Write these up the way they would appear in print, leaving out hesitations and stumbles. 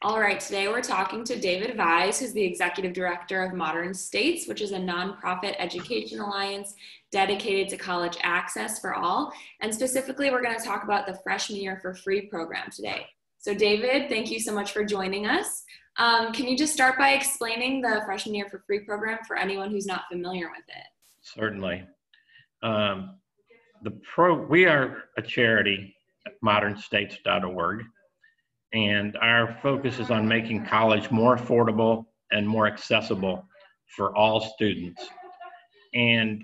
All right, today we're talking to David Vise, who's the Executive Director of Modern States, which is a nonprofit education alliance dedicated to college access for all. And specifically, we're going to talk about the Freshman Year for Free program today. So David, thank you so much for joining us. Can you just start by explaining the Freshman Year for Free program for anyone who's not familiar with it? Certainly. We are a charity at modernstates.org. And our focus is on making college more affordable and more accessible for all students. And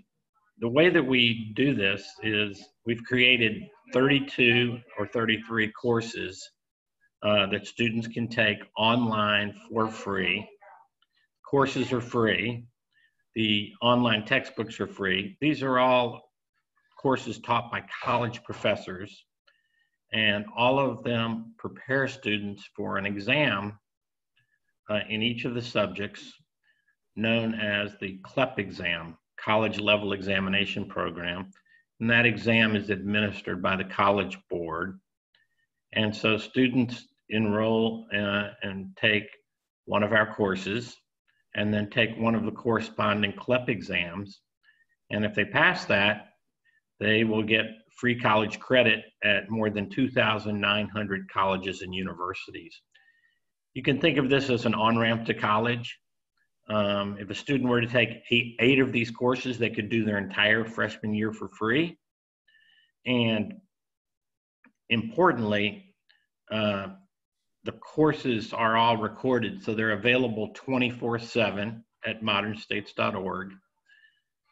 the way that we do this is we've created 32 or 33 courses that students can take online for free. Courses are free. The online textbooks are free. These are all courses taught by college professors. And all of them prepare students for an exam in each of the subjects known as the CLEP exam, College Level Examination Program. And that exam is administered by the College Board. And so students enroll and take one of our courses and then take one of the corresponding CLEP exams. And if they pass that, they will get free college credit at more than 2,900 colleges and universities. You can think of this as an on-ramp to college. If a student were to take eight of these courses, they could do their entire freshman year for free. And importantly, the courses are all recorded, so they're available 24/7 at modernstates.org.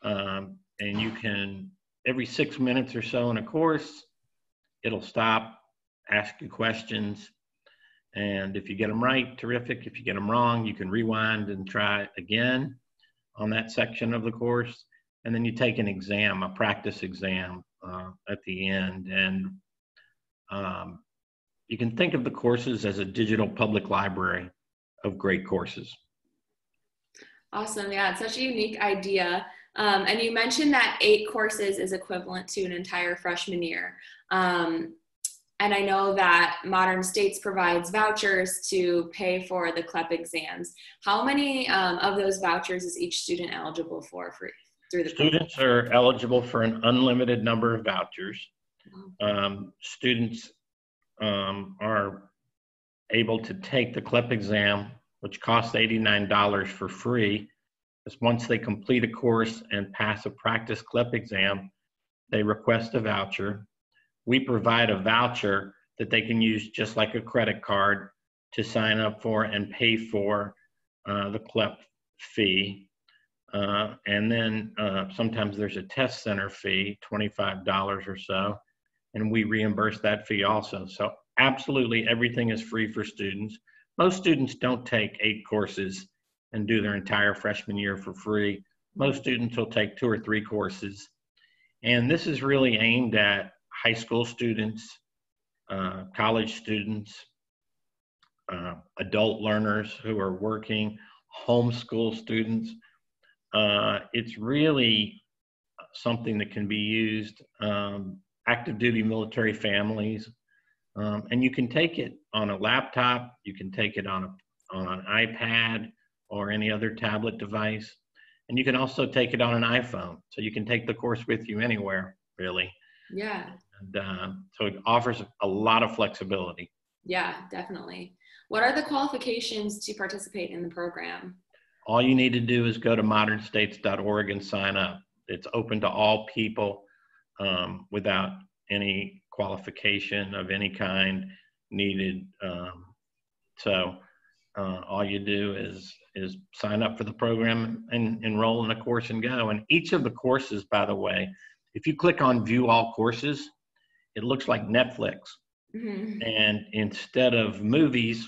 And you can, every 6 minutes or so in a course, it'll stop, ask you questions. And if you get them right, terrific. If you get them wrong, you can rewind and try again on that section of the course. And then you take an exam, a practice exam at the end. And you can think of the courses as a digital public library of great courses. Awesome. Yeah, it's such a unique idea. And you mentioned that 8 courses is equivalent to an entire freshman year. And I know that Modern States provides vouchers to pay for the CLEP exams. How many of those vouchers is each student eligible for through the program? Students are eligible for an unlimited number of vouchers. Students are able to take the CLEP exam, which costs $89 for free. Once they complete a course and pass a practice CLEP exam, they request a voucher. We provide a voucher that they can use just like a credit card to sign up for and pay for the CLEP fee. And then sometimes there's a test center fee, $25 or so, and we reimburse that fee also. So absolutely everything is free for students. Most students don't take 8 courses and do their entire freshman year for free. Most students will take 2 or 3 courses. And this is really aimed at high school students, college students, adult learners who are working, homeschool students. It's really something that can be used, active duty military families. And you can take it on a laptop, you can take it on an iPad, or any other tablet device. And you can also take it on an iPhone. So you can take the course with you anywhere, really. Yeah. And so it offers a lot of flexibility. Yeah, definitely. What are the qualifications to participate in the program? All you need to do is go to modernstates.org and sign up. It's open to all people without any qualification of any kind needed. All you do is sign up for the program and enroll in a course and go. And each of the courses, by the way, if you click on View All Courses, it looks like Netflix. Mm-hmm. And instead of movies,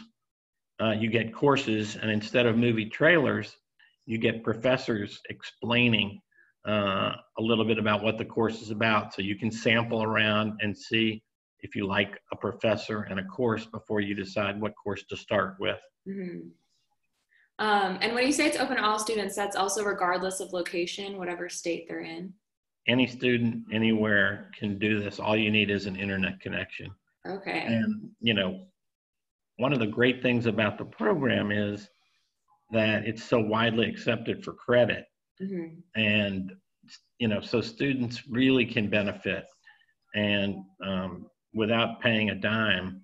you get courses, and instead of movie trailers, you get professors explaining a little bit about what the course is about. So you can sample around and see if you like a professor and a course before you decide what course to start with. Mm-hmm. And when you say it's open to all students, that's also regardless of location, whatever state they're in? Any student anywhere can do this. All you need is an internet connection. Okay. And, you know, one of the great things about the program is that it's so widely accepted for credit. Mm-hmm. And, so students really can benefit and without paying a dime,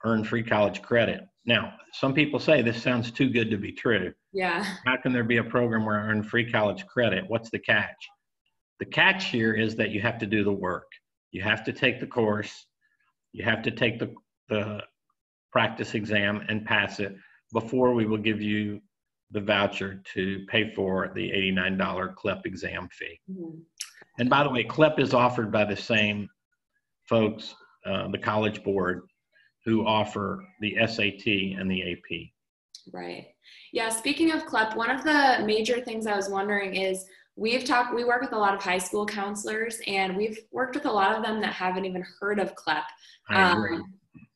earn free college credit. Now, some people say this sounds too good to be true. Yeah. How can there be a program where I earn free college credit? What's the catch? The catch here is that you have to do the work. You have to take the course. You have to take the practice exam and pass it before we will give you the voucher to pay for the $89 CLEP exam fee. Mm-hmm. And by the way, CLEP is offered by the same folks, the College Board, who offer the SAT and the AP. Right. Yeah. Speaking of CLEP, one of the major things I was wondering is we work with a lot of high school counselors, and we've worked with a lot of them that haven't even heard of CLEP. I agree.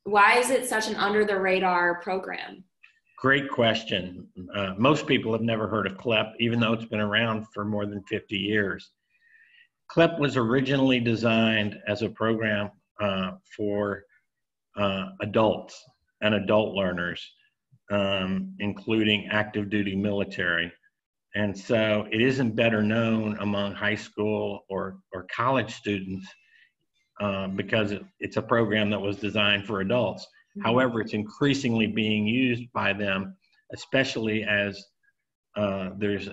Why is it such an under the radar program? Great question. Most people have never heard of CLEP, even though it's been around for more than 50 years. CLEP was originally designed as a program for adults and adult learners, including active duty military. And so it isn't better known among high school or college students because it's a program that was designed for adults. Mm-hmm. However, it's increasingly being used by them, especially as there's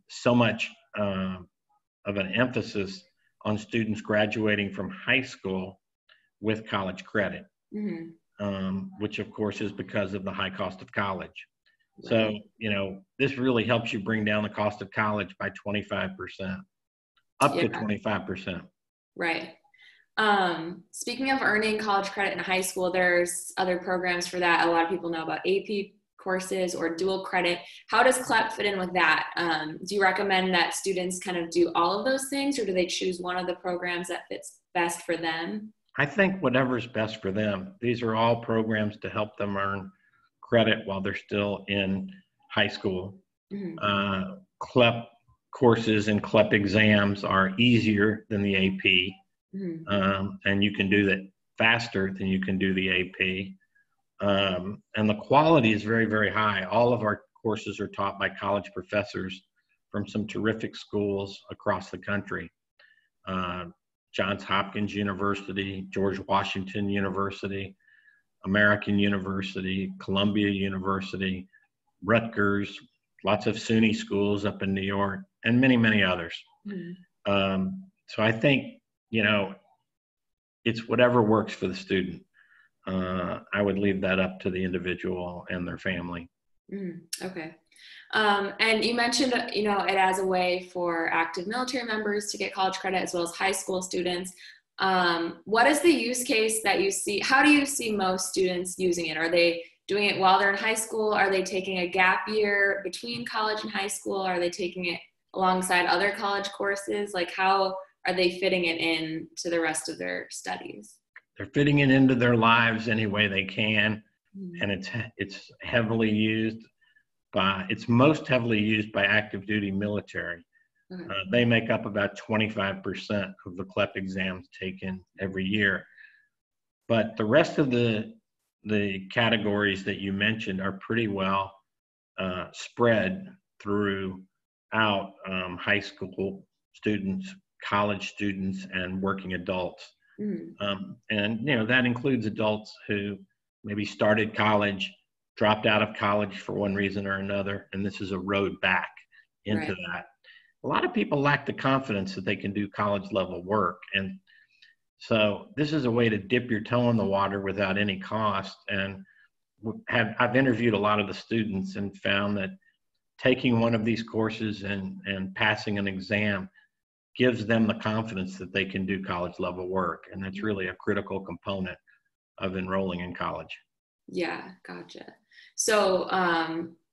so much of an emphasis on students graduating from high school with college credit, mm-hmm. Which of course is because of the high cost of college. Right. So, this really helps you bring down the cost of college by 25%, up to 25%. Right. Speaking of earning college credit in high school, there's other programs for that. A lot of people know about AP courses or dual credit. How does CLEP fit in with that? Do you recommend that students kind of do all of those things, or do they choose one of the programs that fits best for them? I think whatever's best for them. These are all programs to help them earn credit while they're still in high school. Mm-hmm. CLEP courses and CLEP exams are easier than the AP. Mm-hmm. And you can do that faster than you can do the AP. And the quality is very, very high. All of our courses are taught by college professors from some terrific schools across the country. Johns Hopkins University, George Washington University, American University, Columbia University, Rutgers, lots of SUNY schools up in New York, and many, many others. Mm-hmm. So I think, it's whatever works for the student. I would leave that up to the individual and their family. Okay. And you mentioned, it as a way for active military members to get college credit as well as high school students. What is the use case that you see? How do you see most students using it? Are they doing it while they're in high school? Are they taking a gap year between college and high school? Are they taking it alongside other college courses? Like, how are they fitting it in to the rest of their studies? They're fitting it into their lives any way they can. Mm-hmm. And it's heavily used it's most heavily used by active duty military. Mm-hmm. They make up about 25% of the CLEP exams taken every year. But the rest of the categories that you mentioned are pretty well spread throughout high school students, college students, and working adults. Mm-hmm. And that includes adults who maybe started college, dropped out of college for one reason or another, and this is a road back into right. that. A lot of people lack the confidence that they can do college level work, and so this is a way to dip your toe in the water without any cost. And I've interviewed a lot of the students and found that taking one of these courses and passing an exam gives them the confidence that they can do college level work, and that's really a critical component of enrolling in college. Yeah, gotcha. So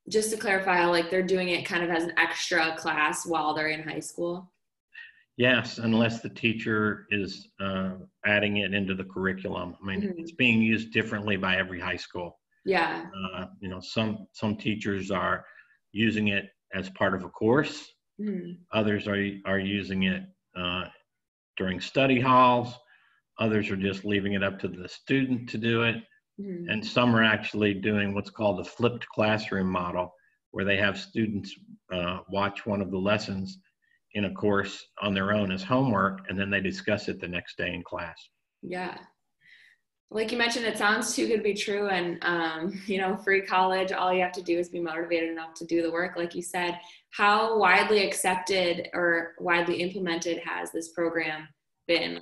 just to clarify, like they're doing it kind of as an extra class while they're in high school? Yes, unless the teacher is adding it into the curriculum. I mean, mm-hmm. It's being used differently by every high school. Yeah. Some teachers are using it as part of a course. Mm-hmm. Others are using it during study halls. Others are just leaving it up to the student to do it. And some are actually doing what's called a flipped classroom model, where they have students watch one of the lessons in a course on their own as homework, and then they discuss it the next day in class. Yeah. Like you mentioned, it sounds too good to be true. And, free college, all you have to do is be motivated enough to do the work. Like you said, how widely accepted or widely implemented has this program been?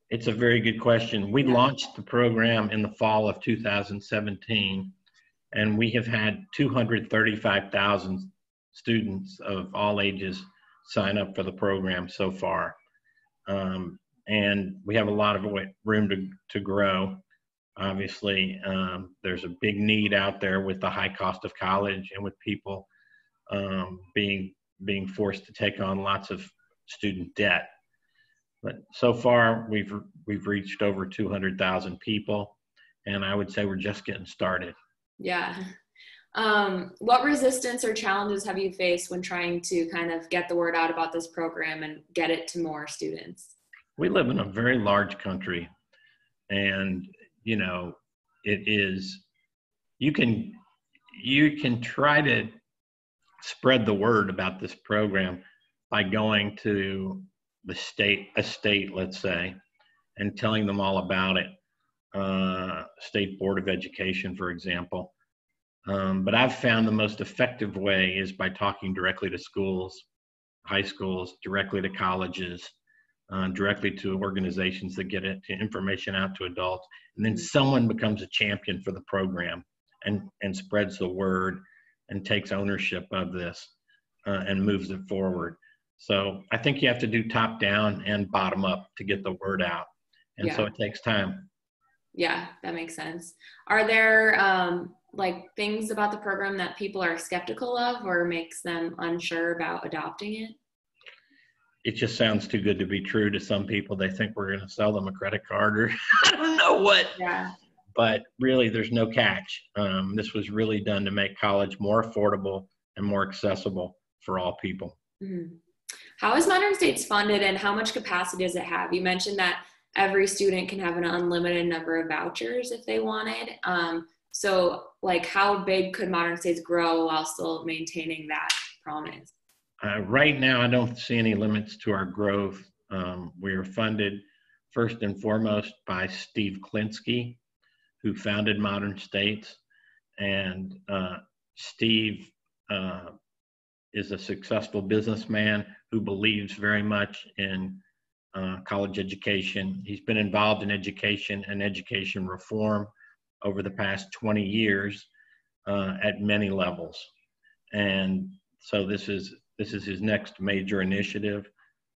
It's a very good question. We launched the program in the fall of 2017, and we have had 235,000 students of all ages sign up for the program so far. And we have a lot of room to grow. Obviously, there's a big need out there with the high cost of college and with people being forced to take on lots of student debt. But so far, we've reached over 200,000 people, and I would say we're just getting started. Yeah. What resistance or challenges have you faced when trying to kind of get the word out about this program and get it to more students? We live in a very large country, and it is, you can try to spread the word about this program by going to a state, let's say, and telling them all about it. State Board of Education, for example. But I've found the most effective way is by talking directly to schools, high schools, directly to colleges, directly to organizations that get information out to adults. And then someone becomes a champion for the program and spreads the word and takes ownership of this and moves it forward. So I think you have to do top down and bottom up to get the word out. And so it takes time. Yeah, that makes sense. Are there things about the program that people are skeptical of or makes them unsure about adopting it? It just sounds too good to be true to some people. They think we're going to sell them a credit card or I don't know what. Yeah. But really, there's no catch. This was really done to make college more affordable and more accessible for all people. Mm-hmm. How is Modern States funded and how much capacity does it have? You mentioned that every student can have an unlimited number of vouchers if they wanted. So how big could Modern States grow while still maintaining that promise? Right now, I don't see any limits to our growth. We are funded first and foremost by Steve Klinsky, who founded Modern States. And Steve is a successful businessman who believes very much in college education. He's been involved in education and education reform over the past 20 years at many levels. And so this is his next major initiative.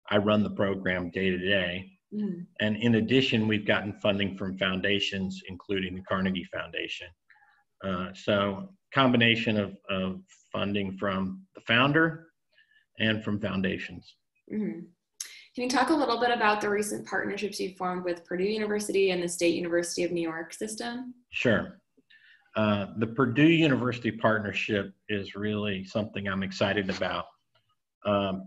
I run the program day to day. Mm. And in addition, we've gotten funding from foundations, including the Carnegie Foundation. So combination of funding from the founder and from foundations. Mm-hmm. Can you talk a little bit about the recent partnerships you formed with Purdue University and the State University of New York system? Sure. The Purdue University partnership is really something I'm excited about.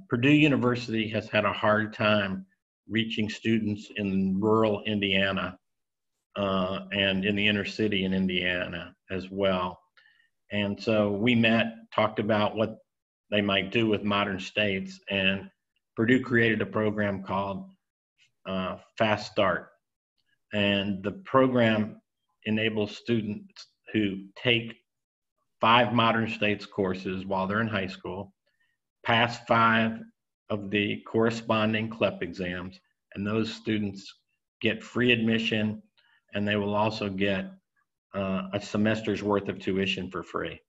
Purdue University has had a hard time reaching students in rural Indiana and in the inner city in Indiana as well. And so we met, talked about what they might do with Modern States, and Purdue created a program called Fast Start. And the program enables students who take 5 Modern States courses while they're in high school, pass 5 of the corresponding CLEP exams, and those students get free admission, and they will also get a semester's worth of tuition for free.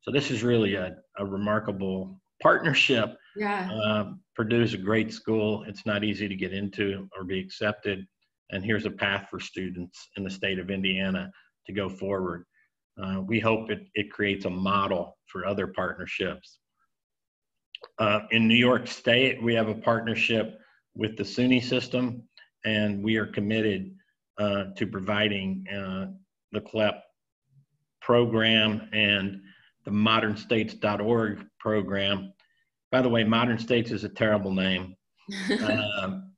So this is really a remarkable partnership. Yeah. Purdue's a great school. It's not easy to get into or be accepted. And here's a path for students in the state of Indiana to go forward. We hope it creates a model for other partnerships. In New York State, we have a partnership with the SUNY system, and we are committed to providing the CLEP program and the modernstates.org program. By the way, Modern States is a terrible name.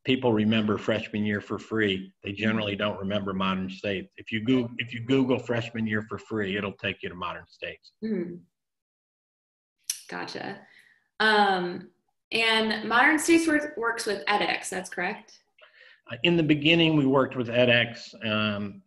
people remember freshman year for free. They generally don't remember Modern States. If you Google freshman year for free, it'll take you to Modern States. Mm-hmm. Gotcha. And Modern States works with edX, that's correct? In the beginning, we worked with edX, and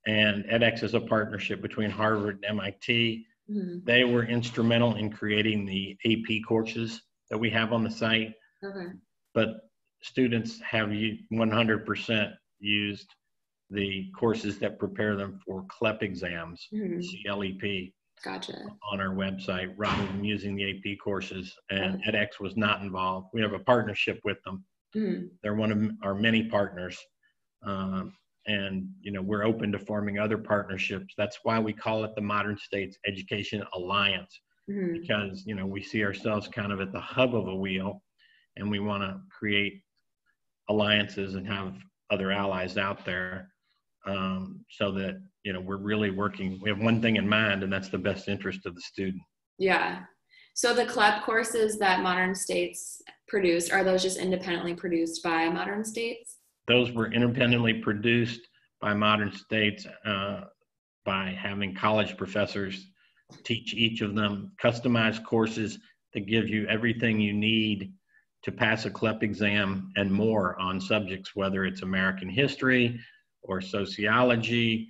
edX is a partnership between Harvard and MIT. Mm-hmm. They were instrumental in creating the AP courses that we have on the site. Okay. But students have 100% used the courses that prepare them for CLEP exams, Mm-hmm. CLEP. Gotcha. On our website rather than using the AP courses, and edX was not involved. We have a partnership with them. Mm-hmm. They're one of our many partners, and we're open to forming other partnerships. That's why we call it the Modern States Education Alliance, Mm-hmm. because we see ourselves kind of at the hub of a wheel, and we want to create alliances and have other allies out there, so that we're really working. We have one thing in mind, and that's the best interest of the student. Yeah. So the CLEP courses that Modern States produced, are those just independently produced by Modern States? Those were independently produced by Modern States, by having college professors teach each of them customized courses that give you everything you need to pass a CLEP exam and more on subjects, whether it's American history or sociology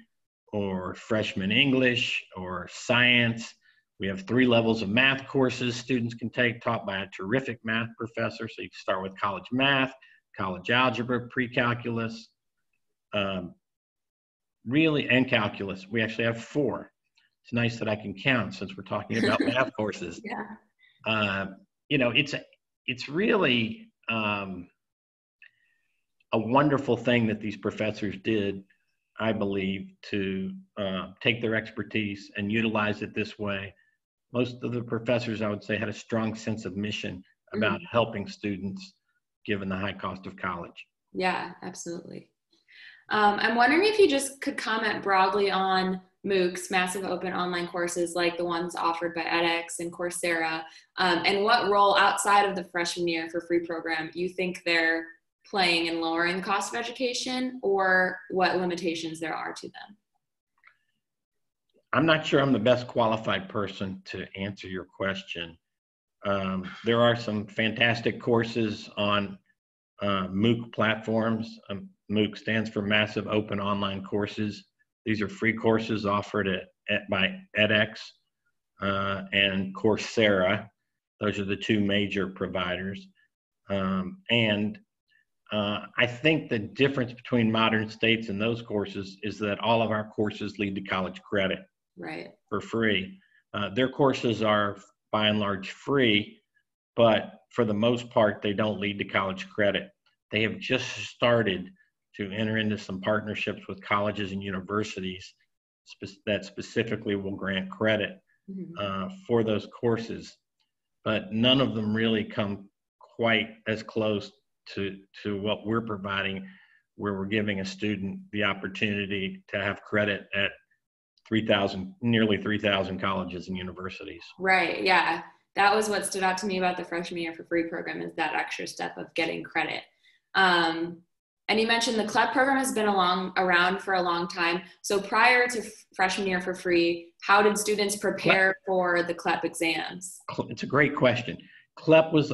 or freshman English or science. We have 3 levels of math courses students can take, taught by a terrific math professor. So you can start with college math, college algebra, pre-calculus, and calculus. We actually have 4. It's nice that I can count since we're talking about math courses. Yeah. It's really a wonderful thing that these professors did, I believe, to take their expertise and utilize it this way. Most of the professors, I would say, had a strong sense of mission about helping students given the high cost of college. Yeah, absolutely. I'm wondering if you just could comment broadly on MOOCs, massive open online courses like the ones offered by edX and Coursera, and what role outside of the freshman year for free program you think they're playing in lowering the cost of education, or what limitations there are to them? I'm not sure I'm the best qualified person to answer your question. There are some fantastic courses on MOOC platforms. MOOC stands for Massive Open Online Courses. These are free courses offered by edX and Coursera. Those are the 2 major providers. I think the difference between Modern States and those courses is that all of our courses lead to college credit. Right. For free. Their courses are by and large free, but for the most part, they don't lead to college credit. They have just started to enter into some partnerships with colleges and universities that specifically will grant credit for those courses, but none of them really come quite as close to what we're providing, where we're giving a student the opportunity to have credit at nearly 3,000 colleges and universities. Right, yeah. That was what stood out to me about the freshman year for free program, is that extra step of getting credit. And you mentioned the CLEP program has been around for a long time. So prior to freshman year for free, how did students prepare for the CLEP exams? It's a great question. CLEP was,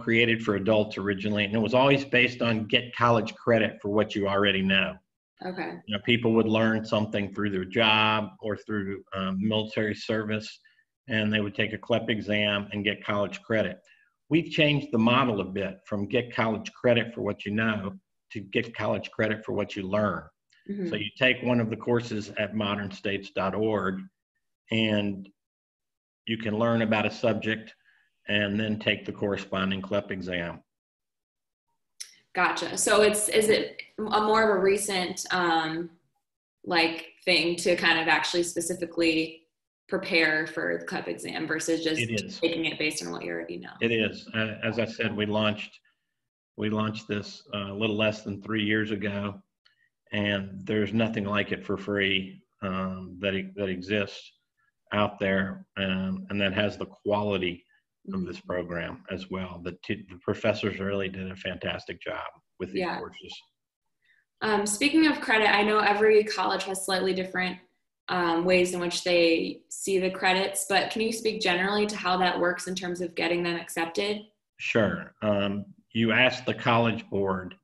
created for adults originally, and it was always based on get college credit for what you already know. Okay. People would learn something through their job or through military service, and they would take a CLEP exam and get college credit. We've changed the model a bit from get college credit for what you know to get college credit for what you learn. Mm-hmm. So you take one of the courses at modernstates.org, and you can learn about a subject and then take the corresponding CLEP exam. Gotcha. So is it a more of a recent thing to kind of actually specifically prepare for the CLEP exam versus just taking it based on what you already know? It is. As I said, we launched this a little less than 3 years ago, and there's nothing like it for free that exists out there, and that has the quality of this program as well. The professors really did a fantastic job with these Yeah. courses. Speaking of credit, I know every college has slightly different ways in which they see the credits, but can you speak generally to how that works in terms of getting them accepted? Sure. You ask the College Board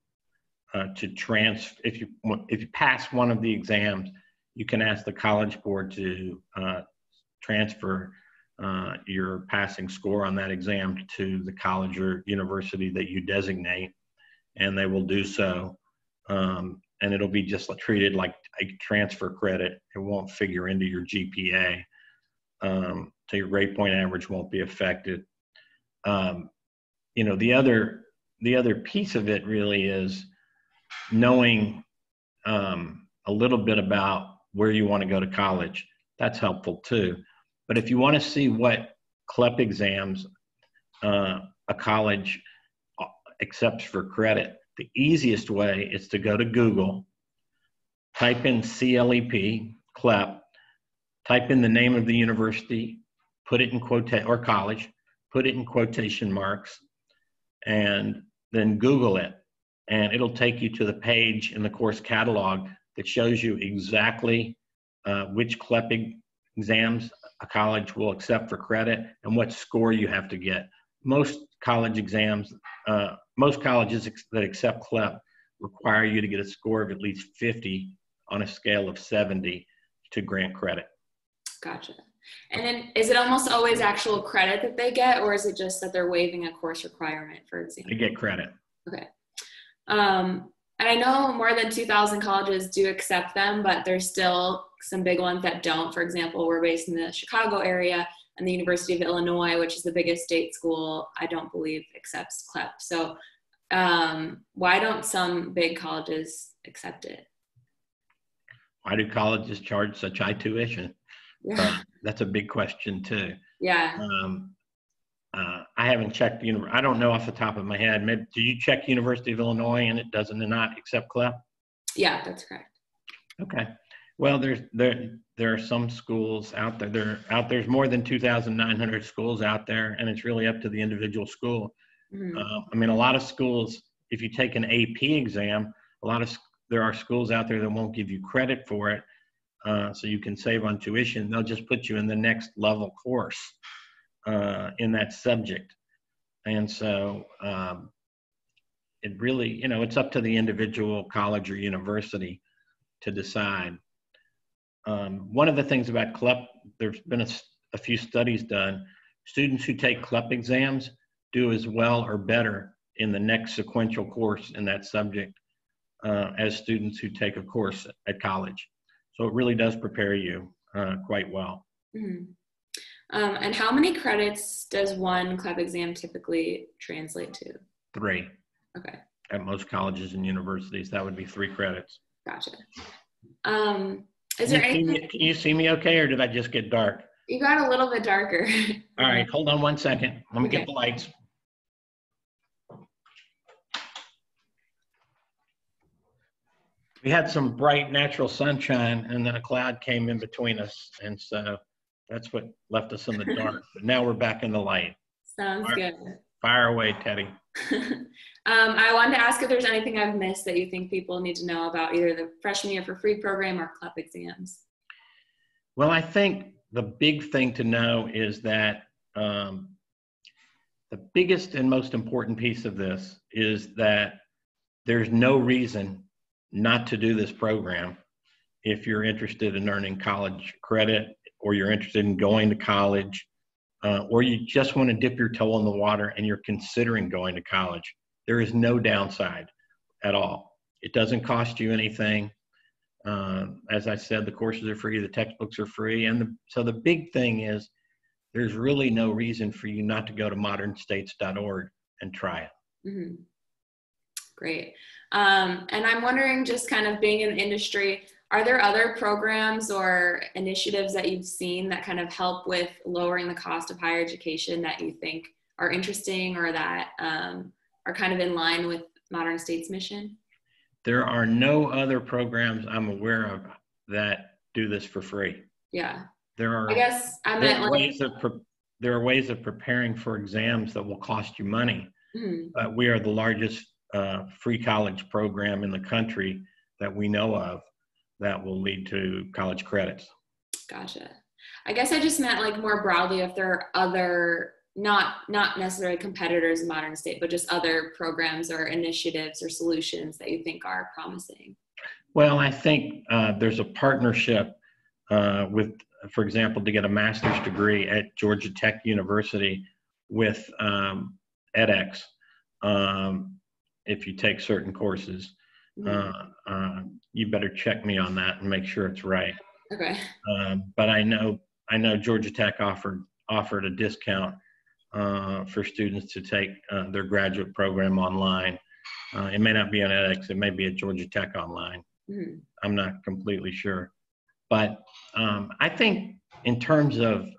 to transfer, if you pass one of the exams, you can ask the College Board to transfer your passing score on that exam to the college or university that you designate, and they will do so. And it'll be just treated like a transfer credit. It won't figure into your GPA. So your grade point average won't be affected. You know, the other piece of it really is knowing a little bit about where you want to go to college. That's helpful too. But if you want to see what CLEP exams a college accepts for credit, the easiest way is to go to Google, type in CLEP, CLEP, type in the name of the university, put it in or college, put it in quotation marks, and then Google it. And it'll take you to the page in the course catalog that shows you exactly which CLEP exams a college will accept for credit and what score you have to get. Most college exams, most colleges that accept CLEP require you to get a score of at least 50 on a scale of 70 to grant credit. Gotcha. And then is it almost always actual credit that they get, or is it just that they're waiving a course requirement, for example? They get credit. Okay. And I know more than 2,000 colleges do accept them, but there's still some big ones that don't. For example, we're based in the Chicago area, and the University of Illinois, which is the biggest state school, I don't believe accepts CLEP. So why don't some big colleges accept it? Why do colleges charge such high tuition? Yeah. That's a big question too. Yeah. I haven't checked, I don't know off the top of my head. Maybe, do you check University of Illinois and it doesn't not accept CLEP? Yeah, that's correct. Okay. Well, there are some schools out there. There's more than 2,900 schools out there, and it's really up to the individual school. Mm-hmm. I mean, a lot of schools, if you take an AP exam, there are schools out there that won't give you credit for it, so you can save on tuition. They'll just put you in the next level course in that subject, and so it really, it's up to the individual college or university to decide. One of the things about CLEP, there's been a few studies done. Students who take CLEP exams do as well or better in the next sequential course in that subject as students who take a course at college. So it really does prepare you quite well. Mm-hmm. And how many credits does one CLEP exam typically translate to? 3. Okay. At most colleges and universities, that would be 3 credits. Gotcha. Is there anything? Can you see me okay, or did I just get dark? You got a little bit darker. All right, hold on one second. Let me get the lights. We had some bright natural sunshine, and then a cloud came in between us, and so that's what left us in the dark. But now we're back in the light. Sounds good. Fire away, Teddy. I wanted to ask if there's anything I've missed that you think people need to know about either the freshman year for free program or CLEP exams. Well, I think the big thing to know is that the biggest and most important piece of this is that there's no reason not to do this program if you're interested in earning college credit, or you're interested in going to college, or you just want to dip your toe in the water and you're considering going to college. There is no downside at all. It doesn't cost you anything. As I said, the courses are free, the textbooks are free. And so the big thing is there's really no reason for you not to go to modernstates.org and try it. Mm-hmm. Great. And I'm wondering, just kind of being in the industry, are there other programs or initiatives that you've seen that kind of help with lowering the cost of higher education that you think are interesting, or that are kind of in line with Modern States' mission? There are no other programs I'm aware of that do this for free. Yeah. There are, I guess I meant there are ways of preparing for exams that will cost you money. Mm-hmm. We are the largest free college program in the country that we know of that will lead to college credits. Gotcha. I guess I just meant like more broadly if there are other, not necessarily competitors in Modern State, but just other programs or initiatives or solutions that you think are promising. Well, I think there's a partnership with, for example, to get a master's degree at Georgia Tech University with edX. If you take certain courses, you better check me on that and make sure it's right. Okay. But I know Georgia Tech offered a discount for students to take their graduate program online. It may not be on edX, it may be at Georgia Tech online. I'm not completely sure. But I think in terms of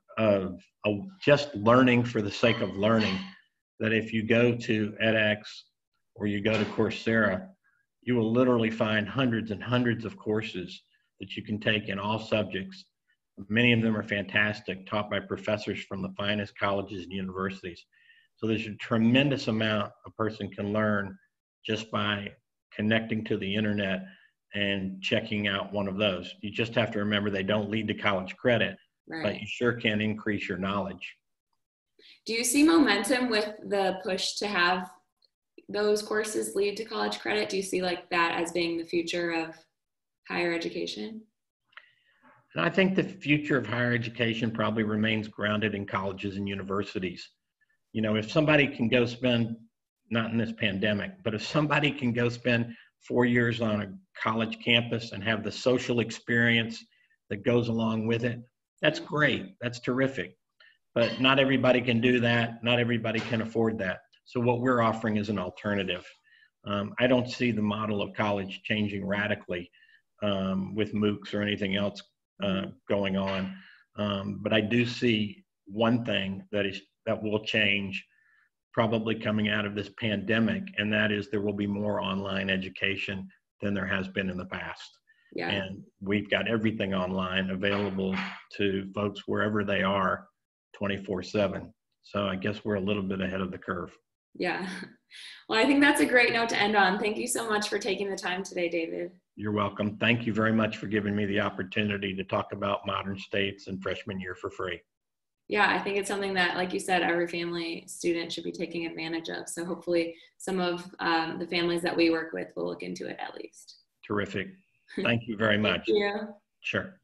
just learning for the sake of learning, that if you go to edX or you go to Coursera, you will literally find hundreds and hundreds of courses that you can take in all subjects. Many of them are fantastic, taught by professors from the finest colleges and universities. So there's a tremendous amount a person can learn just by connecting to the internet and checking out one of those. You just have to remember they don't lead to college credit, right, but you sure can increase your knowledge. Do you see momentum with the push to have those courses lead to college credit? Do you see like that as being the future of higher education? And I think the future of higher education probably remains grounded in colleges and universities. You know, if somebody can go spend, not in this pandemic, but if somebody can go spend 4 years on a college campus and have the social experience that goes along with it, that's great. That's terrific. But not everybody can do that. Not everybody can afford that. So what we're offering is an alternative. I don't see the model of college changing radically with MOOCs or anything else going on. But I do see one thing that will change probably coming out of this pandemic, and that is there will be more online education than there has been in the past. Yeah. And we've got everything online available to folks wherever they are 24/7. So I guess we're a little bit ahead of the curve. Yeah. Well, I think that's a great note to end on. Thank you so much for taking the time today, David. You're welcome. Thank you very much for giving me the opportunity to talk about Modern States and freshman year for free. Yeah, I think it's something that, like you said, every family student should be taking advantage of. So hopefully some of the families that we work with will look into it at least. Terrific. Thank you very much. Thank you. Sure.